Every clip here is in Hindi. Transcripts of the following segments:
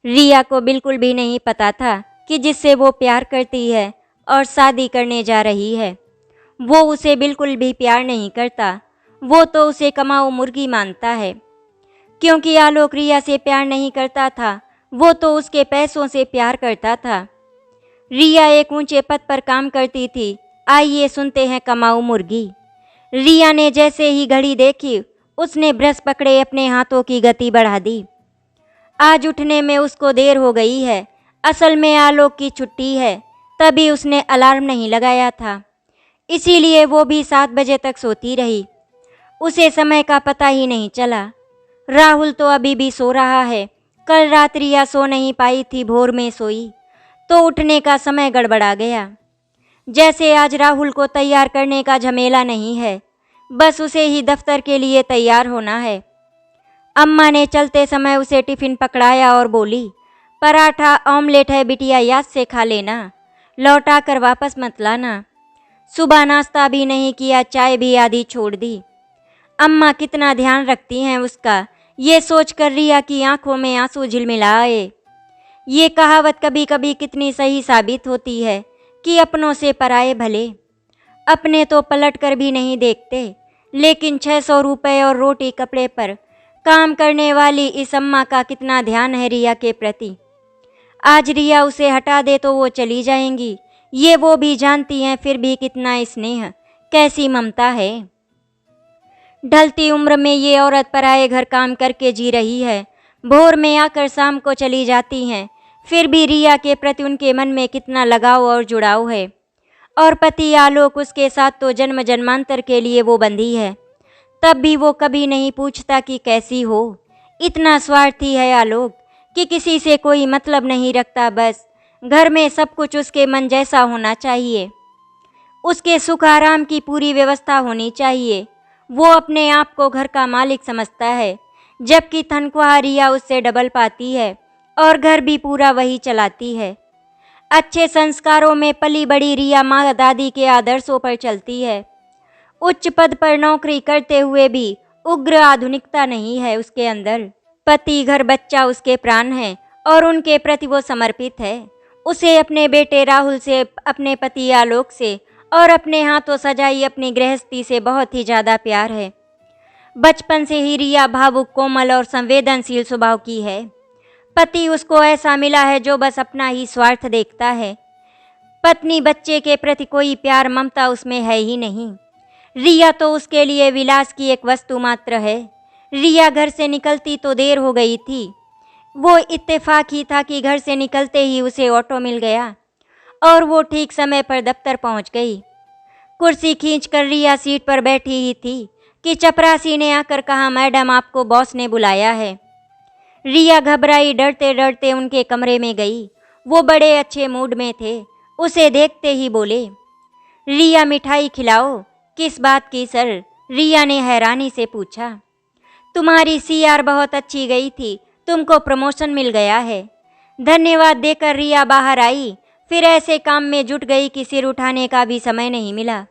रिया को बिल्कुल भी नहीं पता था कि जिससे वो प्यार करती है और शादी करने जा रही है, वो उसे बिल्कुल भी प्यार नहीं करता। वो तो उसे कमाऊ मुर्गी मानता है। क्योंकि आलोक रिया से प्यार नहीं करता था, वो तो उसके पैसों से प्यार करता था। रिया एक ऊंचे पद पर काम करती थी। आइए सुनते हैं कमाऊ मुर्गी। रिया ने जैसे ही घड़ी देखी, उसने ब्रश पकड़े अपने हाथों की गति बढ़ा दी। आज उठने में उसको देर हो गई है। असल में आलोक की छुट्टी है, तभी उसने अलार्म नहीं लगाया था। इसीलिए वो भी 7 बजे तक सोती रही। उसे समय का पता ही नहीं चला। राहुल तो अभी भी सो रहा है। कल रात रिया सो नहीं पाई थी, भोर में सोई तो उठने का समय गड़बड़ा गया। जैसे आज राहुल को तैयार करने का झमेला नहीं है, बस उसे ही दफ्तर के लिए तैयार होना है। अम्मा ने चलते समय उसे टिफिन पकड़ाया और बोली, पराठा ऑमलेट है बिटिया, याद से खा लेना, लौटा कर वापस मत लाना। सुबह नाश्ता भी नहीं किया, चाय भी आधी छोड़ दी। अम्मा कितना ध्यान रखती हैं उसका, ये सोचकर रिया की आंखों में आंसू झिलमिला आए। ये कहावत कभी कभी कितनी सही साबित होती है कि अपनों से पराए भले। अपने तो पलट कर भी नहीं देखते, लेकिन 600 रुपए और रोटी कपड़े पर काम करने वाली इस अम्मा का कितना ध्यान है रिया के प्रति। आज रिया उसे हटा दे तो वो चली जाएंगी, ये वो भी जानती हैं, फिर भी कितना स्नेह, कैसी ममता है। ढलती उम्र में ये औरत पराए घर काम करके जी रही है। भोर में आकर शाम को चली जाती हैं, फिर भी रिया के प्रति उनके मन में कितना लगाव और जुड़ाव है। और पति आलोक, उसके साथ तो जन्म जन्मांतर के लिए वो बंधी है। तब भी वो कभी नहीं पूछता कि कैसी हो। इतना स्वार्थी है आलोक कि किसी से कोई मतलब नहीं रखता, बस घर में सब कुछ उसके मन जैसा होना चाहिए। उसके सुख आराम की पूरी व्यवस्था होनी चाहिए। वो अपने आप को घर का मालिक समझता है, जबकि तनख्वाह रिया उससे डबल पाती है और घर भी पूरा वही चलाती है। अच्छे संस्कारों में पली बड़ी रिया माँ दादी के आदर्शों पर चलती है। उच्च पद पर नौकरी करते हुए भी उग्र आधुनिकता नहीं है उसके अंदर। पति, घर, बच्चा उसके प्राण हैं और उनके प्रति वो समर्पित है। उसे अपने बेटे राहुल से, अपने पति आलोक से और अपने हाथों सजाई अपनी गृहस्थी से बहुत ही ज़्यादा प्यार है। बचपन से ही रिया भावुक, कोमल और संवेदनशील स्वभाव की है। पति उसको ऐसा मिला है जो बस अपना ही स्वार्थ देखता है। पत्नी, बच्चे के प्रति कोई प्यार ममता उसमें है ही नहीं। रिया तो उसके लिए विलास की एक वस्तु मात्र है। रिया घर से निकलती तो देर हो गई थी। वो इत्तेफाक ही था कि घर से निकलते ही उसे ऑटो मिल गया और वो ठीक समय पर दफ्तर पहुंच गई। कुर्सी खींचकर रिया सीट पर बैठी ही थी कि चपरासी ने आकर कहा, मैडम आपको बॉस ने बुलाया है। रिया घबराई, डरते डरते उनके कमरे में गई। वो बड़े अच्छे मूड में थे। उसे देखते ही बोले, रिया मिठाई खिलाओ। किस बात की सर? रिया ने हैरानी से पूछा। तुम्हारी सीआर बहुत अच्छी गई थी, तुमको प्रमोशन मिल गया है। धन्यवाद देकर रिया बाहर आई, फिर ऐसे काम में जुट गई कि सिर उठाने का भी समय नहीं मिला।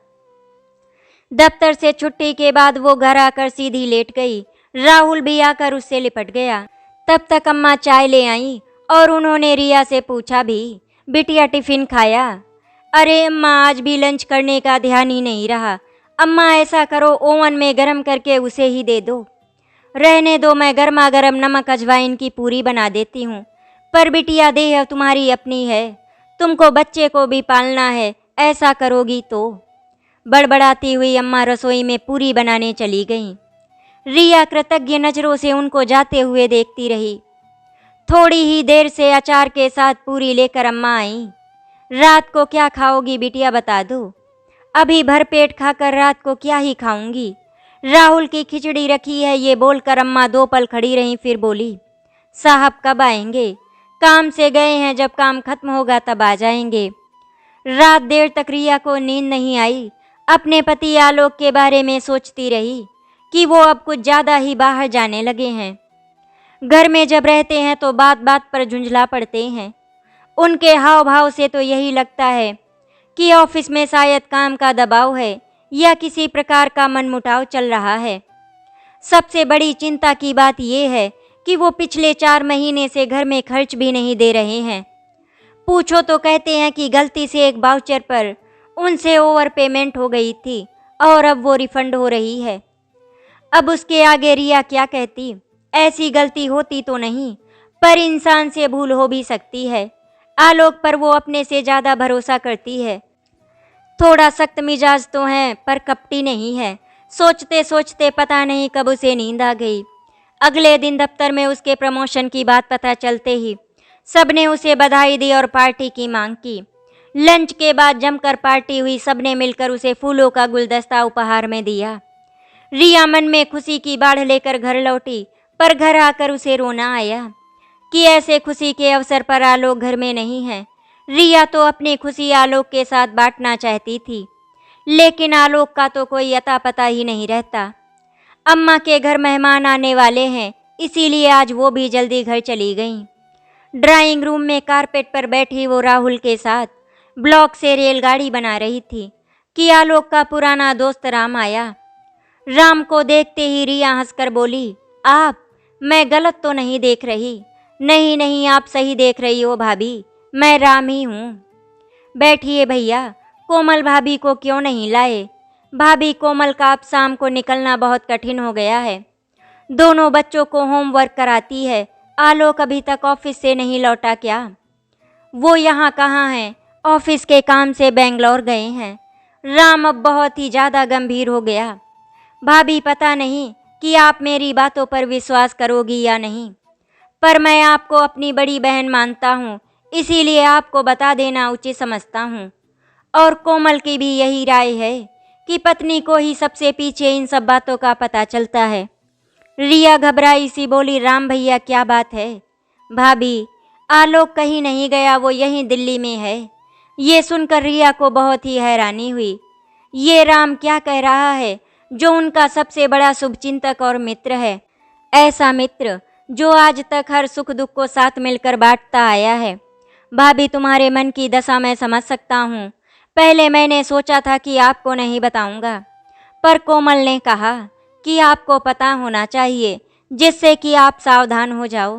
दफ्तर से छुट्टी के बाद वो घर आकर सीधी लेट गई। राहुल भी आकर उससे लिपट गया। तब तक अम्मा चाय ले आई और उन्होंने रिया से पूछा भी, बिटिया टिफिन खाया? अरे अम्मा, आज भी लंच करने का ध्यान ही नहीं रहा। अम्मा ऐसा करो, ओवन में गरम करके उसे ही दे दो। रहने दो, मैं गर्मा गर्म नमक अजवाइन की पूरी बना देती हूँ। पर बिटिया, देह तुम्हारी अपनी है, तुमको बच्चे को भी पालना है, ऐसा करोगी तो। बड़बड़ाती हुई अम्मा रसोई में पूरी बनाने चली गईं। रिया कृतज्ञ नज़रों से उनको जाते हुए देखती रही। थोड़ी ही देर से अचार के साथ पूरी लेकर अम्मा आई। रात को क्या खाओगी बिटिया, बता दो। अभी भरपेट खाकर रात को क्या ही खाऊंगी। राहुल की खिचड़ी रखी है, ये बोलकर अम्मा 2 पल खड़ी रहीं, फिर बोली, साहब कब आएंगे? काम से गए हैं, जब काम खत्म होगा तब आ जाएंगे। रात देर तक रिया को नींद नहीं आई। अपने पति आलोक के बारे में सोचती रही कि वो अब कुछ ज़्यादा ही बाहर जाने लगे हैं। घर में जब रहते हैं तो बात बात पर झुंझला पड़ते हैं। उनके हाव भाव से तो यही लगता है कि ऑफिस में शायद काम का दबाव है या किसी प्रकार का मनमुटाव चल रहा है। सबसे बड़ी चिंता की बात यह है कि वो पिछले 4 महीने से घर में खर्च भी नहीं दे रहे हैं। पूछो तो कहते हैं कि गलती से एक वाउचर पर उनसे ओवर पेमेंट हो गई थी और अब वो रिफंड हो रही है। अब उसके आगे रिया क्या कहती? ऐसी गलती होती तो नहीं, पर इंसान से भूल हो भी सकती है। आलोक पर वो अपने से ज़्यादा भरोसा करती है। थोड़ा सख्त मिजाज तो है, पर कपटी नहीं है। सोचते सोचते पता नहीं कब उसे नींद आ गई। अगले दिन दफ्तर में उसके प्रमोशन की बात पता चलते ही सबने उसे बधाई दी और पार्टी की मांग की। लंच के बाद जमकर पार्टी हुई। सबने मिलकर उसे फूलों का गुलदस्ता उपहार में दिया। रिया मन में खुशी की बाढ़ लेकर घर लौटी, पर घर आकर उसे रोना आया कि ऐसे खुशी के अवसर पर आलोक घर में नहीं है। रिया तो अपनी खुशी आलोक के साथ बांटना चाहती थी, लेकिन आलोक का तो कोई अता पता ही नहीं रहता। अम्मा के घर मेहमान आने वाले हैं, इसीलिए आज वो भी जल्दी घर चली गईं। ड्राइंग रूम में कारपेट पर बैठी वो राहुल के साथ ब्लॉक से रेलगाड़ी बना रही थी कि आलोक का पुराना दोस्त राम आया। राम को देखते ही रिया हंसकर बोली, आप, मैं गलत तो नहीं देख रही? नहीं नहीं, आप सही देख रही हो भाभी, मैं राम ही हूँ। बैठिए भैया, कोमल भाभी को क्यों नहीं लाए? भाभी, कोमल का अब शाम को निकलना बहुत कठिन हो गया है। दोनों बच्चों को होमवर्क कराती है। आलोक अभी तक ऑफिस से नहीं लौटा क्या? वो यहाँ कहाँ है? ऑफिस के काम से बेंगलोर गए हैं। राम अब बहुत ही ज़्यादा गंभीर हो गया। भाभी, पता नहीं कि आप मेरी बातों पर विश्वास करोगी या नहीं, पर मैं आपको अपनी बड़ी बहन मानता हूँ, इसीलिए आपको बता देना उचित समझता हूँ। और कोमल की भी यही राय है कि पत्नी को ही सबसे पीछे इन सब बातों का पता चलता है। रिया घबराई सी बोली, राम भैया, क्या बात है? भाभी, आलोक कहीं नहीं गया, वो यहीं दिल्ली में है। ये सुनकर रिया को बहुत ही हैरानी हुई। ये राम क्या कह रहा है, जो उनका सबसे बड़ा शुभचिंतक और मित्र है? ऐसा मित्र जो आज तक हर सुख दुख को साथ मिलकर बांटता आया है। भाभी, तुम्हारे मन की दशा मैं समझ सकता हूँ। पहले मैंने सोचा था कि आपको नहीं बताऊंगा, पर कोमल ने कहा कि आपको पता होना चाहिए, जिससे कि आप सावधान हो जाओ।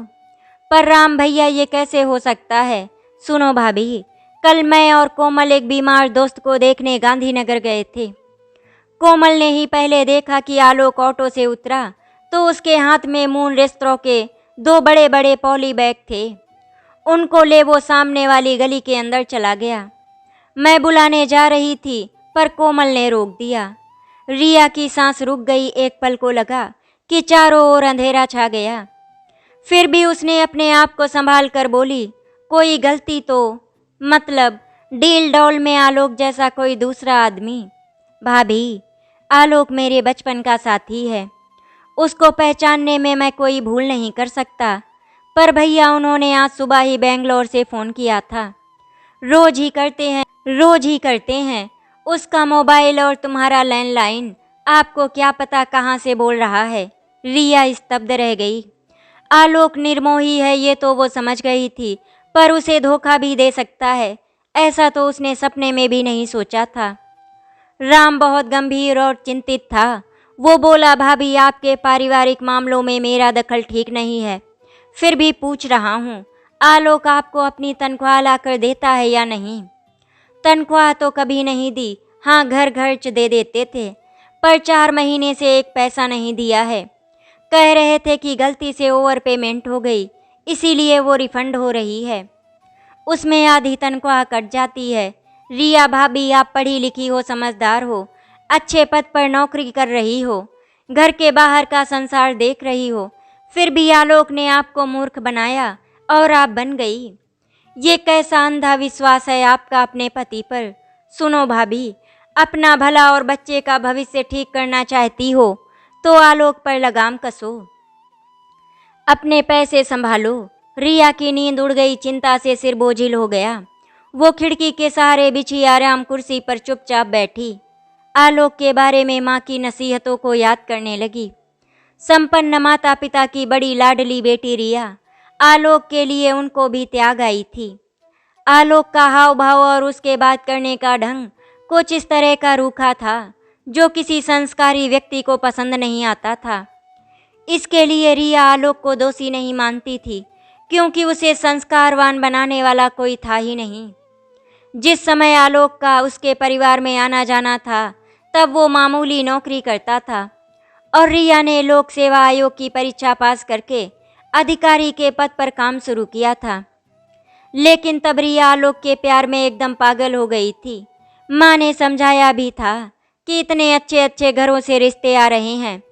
पर राम भैया, ये कैसे हो सकता है? सुनो भाभी, कल मैं और कोमल एक बीमार दोस्त को देखने गांधीनगर गए थे। कोमल ने ही पहले देखा कि आलोक ऑटो से उतरा तो उसके हाथ में मून रेस्तरां के 2 बड़े बड़े पॉली बैग थे। उनको ले वो सामने वाली गली के अंदर चला गया। मैं बुलाने जा रही थी, पर कोमल ने रोक दिया। रिया की सांस रुक गई। एक पल को लगा कि चारों ओर अंधेरा छा गया। फिर भी उसने अपने आप को संभाल कर बोली, कोई गलती तो, मतलब डील डॉल में आलोक जैसा कोई दूसरा आदमी। भाभी, आलोक मेरे बचपन का साथी है। उसको पहचानने में मैं कोई भूल नहीं कर सकता। पर भैया, उन्होंने आज सुबह ही बेंगलोर से फ़ोन किया था। रोज ही करते हैं। उसका मोबाइल और तुम्हारा लैंडलाइन, आपको क्या पता कहाँ से बोल रहा है? रिया स्तब्ध रह गई। आलोक निर्मोही है ये तो वो समझ गई थी, पर उसे धोखा भी दे सकता है, ऐसा तो उसने सपने में भी नहीं सोचा था। राम बहुत गंभीर और चिंतित था। वो बोला, भाभी, आपके पारिवारिक मामलों में मेरा दखल ठीक नहीं है, फिर भी पूछ रहा हूँ, आलोक आपको अपनी तनख्वाह लाकर देता है या नहीं? तनख्वाह तो कभी नहीं दी। हाँ, घर खर्च दे देते थे, पर 4 महीने से एक पैसा नहीं दिया है। कह रहे थे कि गलती से ओवर पेमेंट हो गई, इसीलिए वो रिफंड हो रही है। उसमें आधी तनख्वाह कट जाती है। रिया भाभी, आप पढ़ी लिखी हो, समझदार हो, अच्छे पद पर नौकरी कर रही हो, घर के बाहर का संसार देख रही हो, फिर भी आलोक ने आपको मूर्ख बनाया और आप बन गई। ये कैसा अंधा विश्वास है आपका अपने पति पर? सुनो भाभी, अपना भला और बच्चे का भविष्य ठीक करना चाहती हो तो आलोक पर लगाम कसो, अपने पैसे संभालो। रिया की नींद उड़ गई। चिंता से सिर बोझिल हो गया। वो खिड़की के सहारे बिछी आराम कुर्सी पर चुपचाप बैठी। आलोक के बारे में माँ की नसीहतों को याद करने लगी। संपन्न माता पिता की बड़ी लाडली बेटी रिया, आलोक के लिए उनको भी त्याग आई थी। आलोक का हाव भाव और उसके बात करने का ढंग कुछ इस तरह का रूखा था जो किसी संस्कारी व्यक्ति को पसंद नहीं आता था। इसके लिए रिया आलोक को दोषी नहीं मानती थी, क्योंकि उसे संस्कारवान बनाने वाला कोई था ही नहीं। जिस समय आलोक का उसके परिवार में आना जाना था, तब वो मामूली नौकरी करता था और रिया ने लोक सेवा आयोग की परीक्षा पास करके अधिकारी के पद पर काम शुरू किया था। लेकिन तब रिया आलोक के प्यार में एकदम पागल हो गई थी। माँ ने समझाया भी था कि इतने अच्छे अच्छे घरों से रिश्ते आ रहे हैं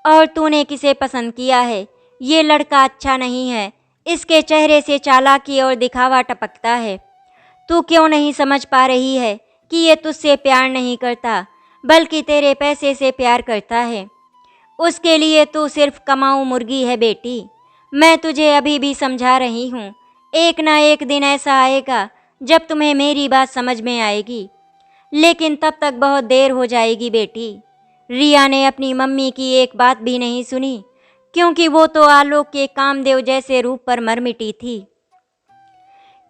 और तूने किसे पसंद किया है, ये लड़का अच्छा नहीं है, इसके चेहरे से चालाकी और दिखावा टपकता है। तू क्यों नहीं समझ पा रही है कि ये तुझसे प्यार नहीं करता, बल्कि तेरे पैसे से प्यार करता है। उसके लिए तू सिर्फ कमाऊ मुर्गी है बेटी। मैं तुझे अभी भी समझा रही हूँ, एक ना एक दिन ऐसा आएगा जब तुम्हें मेरी बात समझ में आएगी, लेकिन तब तक बहुत देर हो जाएगी बेटी। रिया ने अपनी मम्मी की एक बात भी नहीं सुनी, क्योंकि वो तो आलोक के कामदेव जैसे रूप पर मर मिटी थी।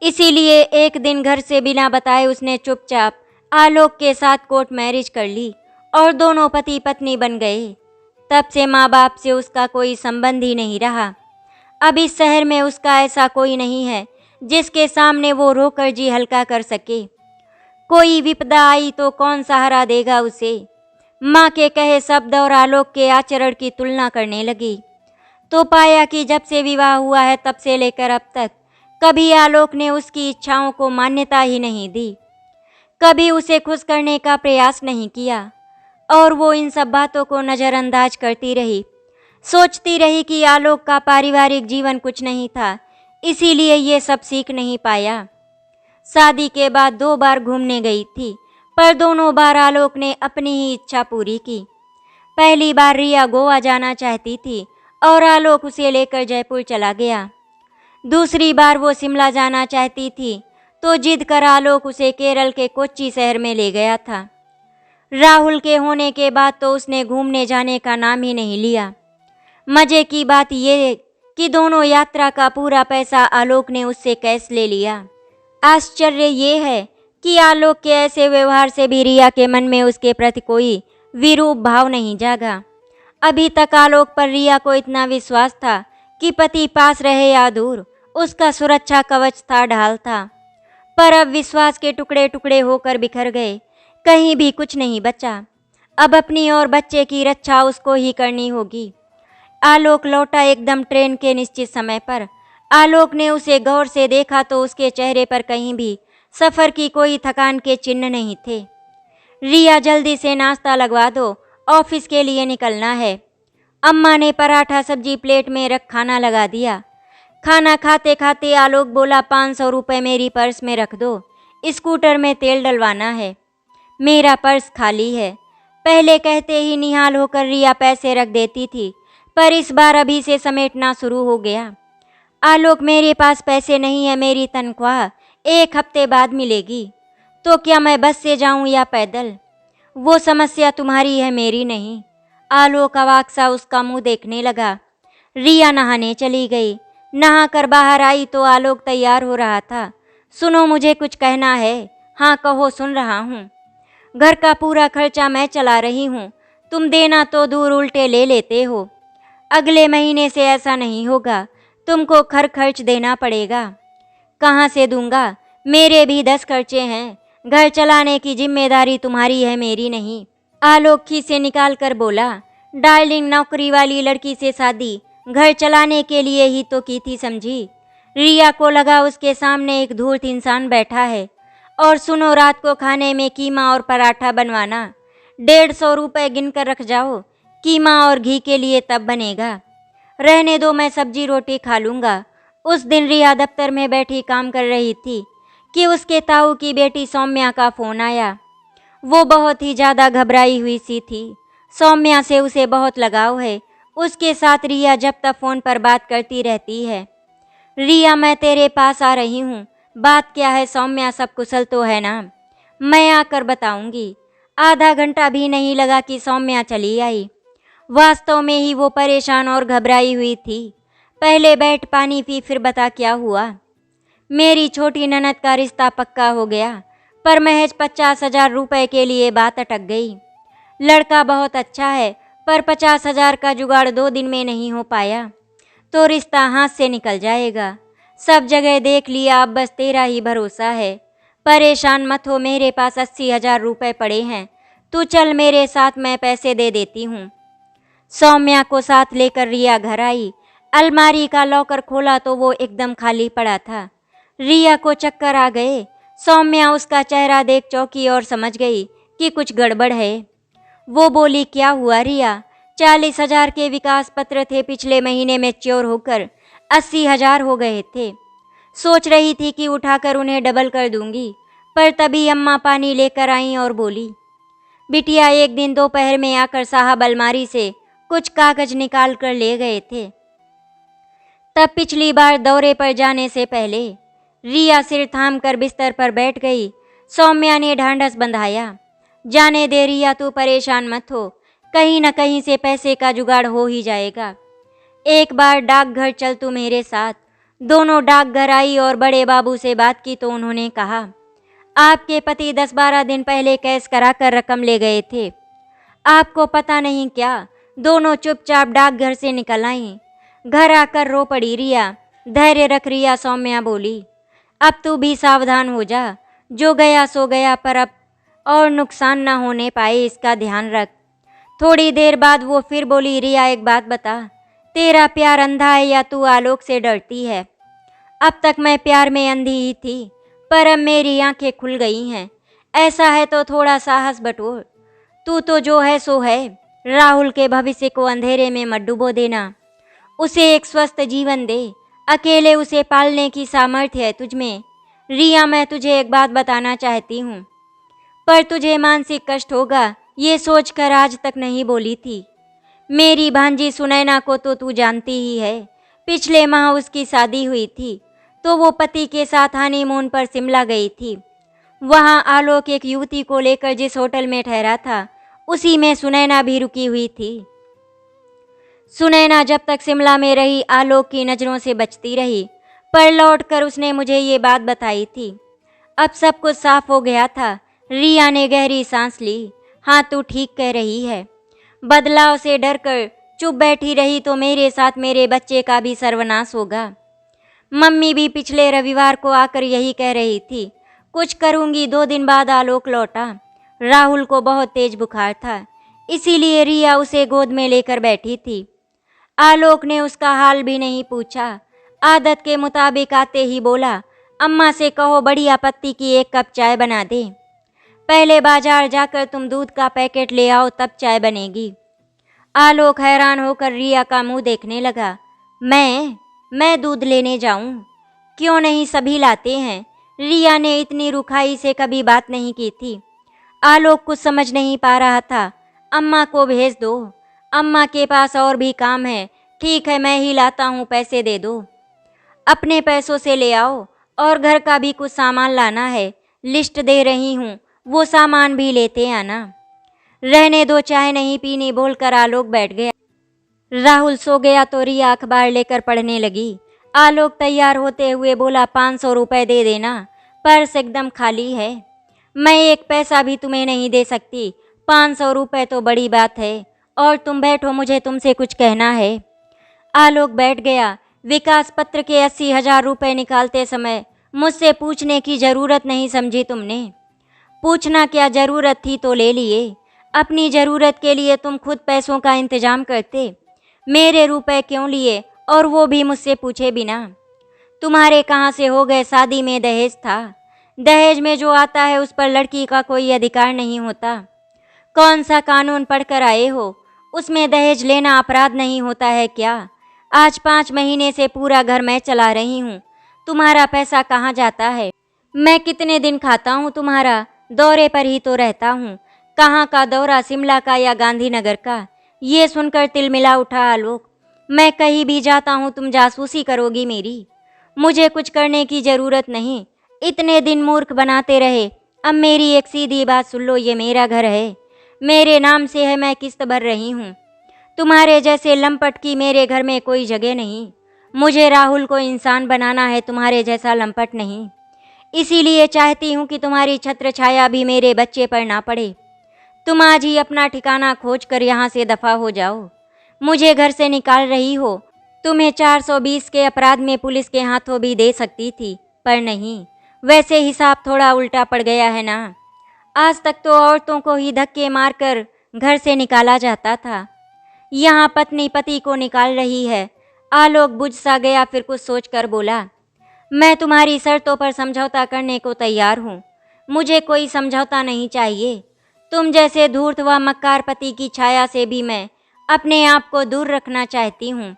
इसीलिए एक दिन घर से बिना बताए उसने चुपचाप आलोक के साथ कोर्ट मैरिज कर ली और दोनों पति पत्नी बन गए। तब से माँ बाप से उसका कोई संबंध ही नहीं रहा। अब इस शहर में उसका ऐसा कोई नहीं है जिसके सामने वो रोकर जी हल्का कर सके। कोई विपदा आई तो कौन सहारा देगा उसे। माँ के कहे शब्द और आलोक के आचरण की तुलना करने लगी तो पाया कि जब से विवाह हुआ है तब से लेकर अब तक कभी आलोक ने उसकी इच्छाओं को मान्यता ही नहीं दी, कभी उसे खुश करने का प्रयास नहीं किया और वो इन सब बातों को नज़रअंदाज करती रही। सोचती रही कि आलोक का पारिवारिक जीवन कुछ नहीं था, इसीलिए ये सब सीख नहीं पाया। शादी के बाद 2 बार घूमने गई थी, पर दोनों बार आलोक ने अपनी ही इच्छा पूरी की। पहली बार रिया गोवा जाना चाहती थी और आलोक उसे लेकर जयपुर चला गया। दूसरी बार वो शिमला जाना चाहती थी तो जिद कर आलोक उसे केरल के कोच्चि शहर में ले गया था। राहुल के होने के बाद तो उसने घूमने जाने का नाम ही नहीं लिया। मजे की बात ये कि दोनों यात्रा का पूरा पैसा आलोक ने उससे कैश ले लिया। आश्चर्य ये है कि आलोक के ऐसे व्यवहार से भी रिया के मन में उसके प्रति कोई विरूप भाव नहीं जागा। अभी तक आलोक पर रिया को इतना विश्वास था कि पति पास रहे या दूर, उसका सुरक्षा कवच था, ढाल था। पर अब विश्वास के टुकड़े टुकड़े होकर बिखर गए, कहीं भी कुछ नहीं बचा। अब अपनी और बच्चे की रक्षा उसको ही करनी होगी। आलोक लौटा एकदम ट्रेन के निश्चित समय पर। आलोक ने उसे गौर से देखा तो उसके चेहरे पर कहीं भी सफ़र की कोई थकान के चिन्ह नहीं थे। रिया, जल्दी से नाश्ता लगवा दो, ऑफिस के लिए निकलना है। अम्मा ने पराठा सब्जी प्लेट में रख खाना लगा दिया। खाना खाते खाते आलोक बोला, 500 रुपये मेरी पर्स में रख दो, स्कूटर में तेल डलवाना है। मेरा पर्स खाली है। पहले कहते ही निहाल होकर रिया पैसे रख देती थी, पर इस बार अभी से समेटना शुरू हो गया। आलोक, मेरे पास पैसे नहीं है, मेरी तनख्वाह 1 हफ्ते बाद मिलेगी। तो क्या मैं बस से जाऊं या पैदल? वो समस्या तुम्हारी है, मेरी नहीं। आलोक अवाक सा उसका मुंह देखने लगा। रिया नहाने चली गई। नहा कर बाहर आई तो आलोक तैयार हो रहा था। सुनो, मुझे कुछ कहना है। हाँ कहो, सुन रहा हूँ। घर का पूरा खर्चा मैं चला रही हूँ, तुम देना तो दूर उल्टे ले लेते हो। अगले महीने से ऐसा नहीं होगा, तुमको खर्च देना पड़ेगा। कहाँ से दूंगा? मेरे भी 10 खर्चे हैं। घर चलाने की जिम्मेदारी तुम्हारी है, मेरी नहीं। आलोक खीसे निकाल कर बोला, डार्लिंग, नौकरी वाली लड़की से शादी घर चलाने के लिए ही तो की थी, समझी? रिया को लगा उसके सामने एक धूर्त इंसान बैठा है। और सुनो, रात को खाने में कीमा और पराठा बनवाना। 150 रुपये गिन कर रख जाओ, कीमा और घी के लिए तब बनेगा। रहने दो, मैं सब्जी रोटी खा लूँगा। उस दिन रिया दफ्तर में बैठी काम कर रही थी कि उसके ताऊ की बेटी सौम्या का फ़ोन आया। वो बहुत ही ज़्यादा घबराई हुई सी थी। सौम्या से उसे बहुत लगाव है। उसके साथ रिया जब तक फ़ोन पर बात करती रहती है। रिया, मैं तेरे पास आ रही हूँ। बात क्या है सौम्या, सब कुशल तो है ना? मैं आकर बताऊंगी। आधा घंटा भी नहीं लगा कि सौम्या चली आई। वास्तव में ही वो परेशान और घबराई हुई थी। पहले बैठ पानी पी, फिर बता क्या हुआ। मेरी छोटी ननद का रिश्ता पक्का हो गया, पर महज 50,000 रुपये के लिए बात अटक गई। लड़का बहुत अच्छा है, पर 50,000 का जुगाड़ 2 दिन में नहीं हो पाया तो रिश्ता हाथ से निकल जाएगा। सब जगह देख लिया, अब बस तेरा ही भरोसा है। परेशान मत हो, मेरे पास 80,000 रुपये पड़े हैं, तू चल मेरे साथ, मैं पैसे दे देती हूँ। सौम्या को साथ लेकर रिया घर आई। अलमारी का लॉकर खोला तो वो एकदम खाली पड़ा था। रिया को चक्कर आ गए। सौम्या उसका चेहरा देख चौंकी और समझ गई कि कुछ गड़बड़ है। वो बोली, क्या हुआ रिया? 40,000 के विकास पत्र थे, पिछले महीने मैच्योर होकर 80,000 हो गए थे। सोच रही थी कि उठाकर उन्हें डबल कर दूंगी, पर तभी अम्मा पानी लेकर आईं और बोली, बिटिया एक दिन दोपहर में आकर साहब अलमारी से कुछ कागज निकाल कर ले गए थे। तब पिछली बार दौरे पर जाने से पहले। रिया सिर थाम कर बिस्तर पर बैठ गई। सौम्या ने ढांढस बंधाया, जाने दे रिया, तू परेशान मत हो, कहीं न कहीं से पैसे का जुगाड़ हो ही जाएगा। एक बार डाकघर चल तू मेरे साथ। दोनों डाकघर आई और बड़े बाबू से बात की तो उन्होंने कहा, आपके पति 10-12 दिन पहले कैश कराकर रकम ले गए थे। आपको पता नहीं क्या? दोनों चुपचाप डाकघर से निकल आईं। घर आकर रो पड़ी रिया। धैर्य रख रिया, सौम्या बोली, अब तू भी सावधान हो जा, जो गया सो गया, पर अब और नुकसान न होने पाए इसका ध्यान रख। थोड़ी देर बाद वो फिर बोली, रिया एक बात बता, तेरा प्यार अंधा है या तू आलोक से डरती है? अब तक मैं प्यार में अंधी ही थी, पर अब मेरी आंखें खुल गई हैं। ऐसा है तो थोड़ा साहस बटोर। तू तो जो है सो है। राहुल के भविष्य को अंधेरे में मत डुबो देना। उसे एक स्वस्थ जीवन दे। अकेले उसे पालने की सामर्थ्य है तुझमें। रिया, मैं तुझे एक बात बताना चाहती हूँ, पर तुझे मानसिक कष्ट होगा ये सोचकर आज तक नहीं बोली थी। मेरी भांजी सुनैना को तो तू जानती ही है। पिछले माह उसकी शादी हुई थी तो वो पति के साथ हनीमून पर शिमला गई थी। वहाँ आलोक एक युवती को लेकर जिस होटल में ठहरा था, उसी में सुनैना भी रुकी हुई थी। सुनैना जब तक शिमला में रही आलोक की नज़रों से बचती रही, पर लौटकर उसने मुझे ये बात बताई थी। अब सब कुछ साफ हो गया था। रिया ने गहरी सांस ली। हाँ, तू ठीक कह रही है। बदलाव से डरकर चुप बैठी रही तो मेरे साथ मेरे बच्चे का भी सर्वनाश होगा। मम्मी भी पिछले रविवार को आकर यही कह रही थी, कुछ करूंगी। 2 दिन बाद आलोक लौटा। राहुल को बहुत तेज बुखार था, इसीलिए रिया उसे गोद में लेकर बैठी थी। आलोक ने उसका हाल भी नहीं पूछा। आदत के मुताबिक आते ही बोला, अम्मा से कहो बढ़िया पत्ती की 1 कप चाय बना दे। पहले बाजार जाकर तुम दूध का पैकेट ले आओ, तब चाय बनेगी। आलोक हैरान होकर रिया का मुंह देखने लगा। मैं दूध लेने जाऊं? क्यों नहीं, सभी लाते हैं। रिया ने इतनी रुखाई से कभी बात नहीं की थी। आलोक कुछ समझ नहीं पा रहा था। अम्मा को भेज दो, अम्मा के पास और भी काम है। ठीक है, मैं ही लाता हूँ, पैसे दे दो। अपने पैसों से ले आओ, और घर का भी कुछ सामान लाना है, लिस्ट दे रही हूँ, वो सामान भी लेते आना। रहने दो, चाय नहीं पीनी, बोलकर आलोक बैठ गया। राहुल सो गया तो रिया अखबार लेकर पढ़ने लगी। आलोक तैयार होते हुए बोला, 500 रुपये दे देना, पर्स एकदम खाली है। मैं 1 पैसा भी तुम्हें नहीं दे सकती। 500 रुपये तो बड़ी बात है। और तुम बैठो, मुझे तुमसे कुछ कहना है। आलोक बैठ गया। विकास पत्र के 80,000 रुपये निकालते समय मुझसे पूछने की ज़रूरत नहीं समझी तुमने। पूछना क्या ज़रूरत थी तो ले लिए। अपनी ज़रूरत के लिए तुम खुद पैसों का इंतजाम करते। मेरे रुपए क्यों लिए, और वो भी मुझसे पूछे बिना? तुम्हारे कहाँ से हो गए? शादी में दहेज था। दहेज में जो आता है उस पर लड़की का कोई अधिकार नहीं होता। कौन सा कानून पढ़कर आए हो? उसमें दहेज लेना अपराध नहीं होता है क्या? आज 5 महीने से पूरा घर मैं चला रही हूँ। तुम्हारा पैसा कहाँ जाता है? मैं कितने दिन खाता हूँ तुम्हारा? दौरे पर ही तो रहता हूँ। कहाँ का दौरा, शिमला का या गांधीनगर का? ये सुनकर तिलमिला उठा आलोक। मैं कहीं भी जाता हूँ तुम जासूसी करोगी मेरी। मुझे कुछ करने की ज़रूरत नहीं। इतने दिन मूर्ख बनाते रहे, अब मेरी एक सीधी बात सुन लो, ये मेरा घर है, मेरे नाम से है, मैं किस्त भर रही हूँ। तुम्हारे जैसे लंपट की मेरे घर में कोई जगह नहीं। मुझे राहुल को इंसान बनाना है, तुम्हारे जैसा लंपट नहीं। इसीलिए चाहती हूँ कि तुम्हारी छत्र छाया भी मेरे बच्चे पर ना पड़े। तुम आज ही अपना ठिकाना खोज कर यहाँ से दफा हो जाओ। मुझे घर से निकाल रही हो। तुम्हें 420 के अपराध में पुलिस के हाथों भी दे सकती थी, पर नहीं। वैसे हिसाब थोड़ा उल्टा पड़ गया है ना। आज तक तो औरतों को ही धक्के मारकर घर से निकाला जाता था। यहाँ पत्नी पति को निकाल रही है। आलोक बुझ सा गया, फिर कुछ सोचकर बोला, मैं तुम्हारी शर्तों पर समझौता करने को तैयार हूँ। मुझे कोई समझौता नहीं चाहिए। तुम जैसे धूर्त व मक्कार पति की छाया से भी मैं अपने आप को दूर रखना चाहती हूँ।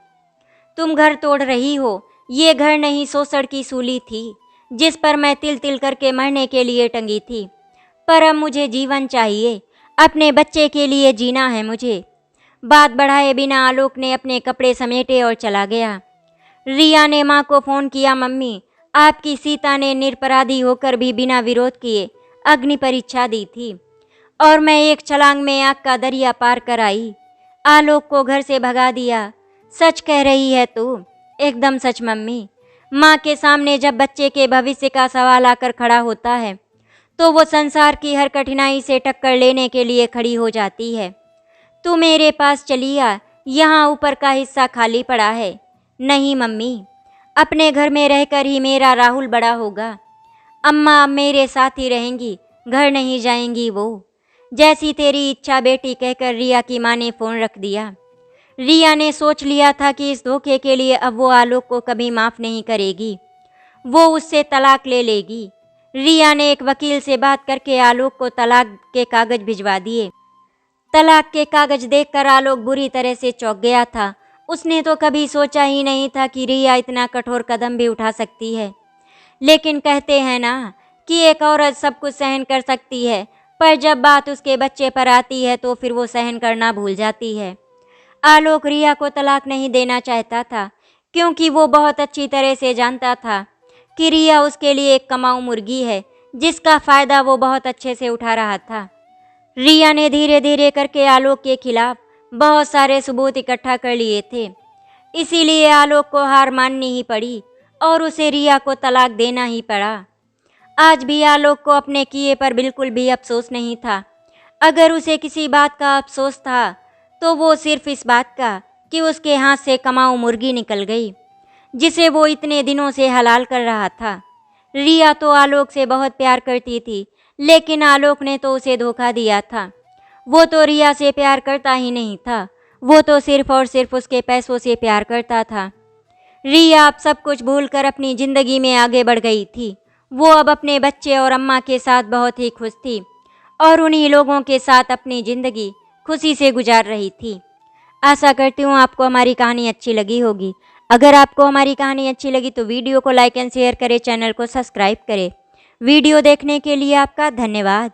तुम घर तोड़ रही हो। ये घर नहीं, शोषण की सूली थी जिस पर मैं तिल तिल करके मरने के लिए टंगी थी। पर अब मुझे जीवन चाहिए। अपने बच्चे के लिए जीना है मुझे। बात बढ़ाए बिना आलोक ने अपने कपड़े समेटे और चला गया। रिया ने माँ को फ़ोन किया, मम्मी, आपकी सीता ने निरपराधी होकर भी बिना विरोध किए अग्नि परीक्षा दी थी और मैं एक छलांग में आग का दरिया पार कर आई। आलोक को घर से भगा दिया। सच कह रही है तू? एकदम सच मम्मी। माँ के सामने जब बच्चे के भविष्य का सवाल आकर खड़ा होता है तो वो संसार की हर कठिनाई से टक्कर लेने के लिए खड़ी हो जाती है। तू मेरे पास चली आ, यहाँ ऊपर का हिस्सा खाली पड़ा है। नहीं मम्मी, अपने घर में रहकर ही मेरा राहुल बड़ा होगा। अम्मा अब मेरे साथ ही रहेंगी, घर नहीं जाएंगी वो। जैसी तेरी इच्छा बेटी, कहकर रिया की माँ ने फ़ोन रख दिया। रिया ने सोच लिया था कि इस धोखे के लिए अब वो आलोक को कभी माफ़ नहीं करेगी। वो उससे तलाक ले लेगी। रिया ने एक वकील से बात करके आलोक को तलाक के कागज़ भिजवा दिए। तलाक के कागज़ देखकर आलोक बुरी तरह से चौंक गया था। उसने तो कभी सोचा ही नहीं था कि रिया इतना कठोर कदम भी उठा सकती है। लेकिन कहते हैं ना कि एक औरत सब कुछ सहन कर सकती है, पर जब बात उसके बच्चे पर आती है तो फिर वो सहन करना भूल जाती है। आलोक रिया को तलाक नहीं देना चाहता था, क्योंकि वो बहुत अच्छी तरह से जानता था कि रिया उसके लिए एक कमाऊ मुर्गी है जिसका फ़ायदा वो बहुत अच्छे से उठा रहा था। रिया ने धीरे धीरे करके आलोक के खिलाफ बहुत सारे सबूत इकट्ठा कर लिए थे। इसीलिए आलोक को हार माननी ही पड़ी और उसे रिया को तलाक देना ही पड़ा। आज भी आलोक को अपने किए पर बिल्कुल भी अफसोस नहीं था। अगर उसे किसी बात का अफसोस था तो वो सिर्फ इस बात का कि उसके हाथ से कमाऊ मुर्गी निकल गई, जिसे वो इतने दिनों से हलाल कर रहा था। रिया तो आलोक से बहुत प्यार करती थी, लेकिन आलोक ने तो उसे धोखा दिया था। वो तो रिया से प्यार करता ही नहीं था, वो तो सिर्फ और सिर्फ उसके पैसों से प्यार करता था। रिया अब सब कुछ भूलकर अपनी ज़िंदगी में आगे बढ़ गई थी। वो अब अपने बच्चे और अम्मा के साथ बहुत ही खुश थी और उन्हीं लोगों के साथ अपनी ज़िंदगी खुशी से गुजार रही थी। आशा करती हूँ आपको हमारी कहानी अच्छी लगी होगी। अगर आपको हमारी कहानी अच्छी लगी तो वीडियो को लाइक एंड शेयर करें, चैनल को सब्सक्राइब करें। वीडियो देखने के लिए आपका धन्यवाद।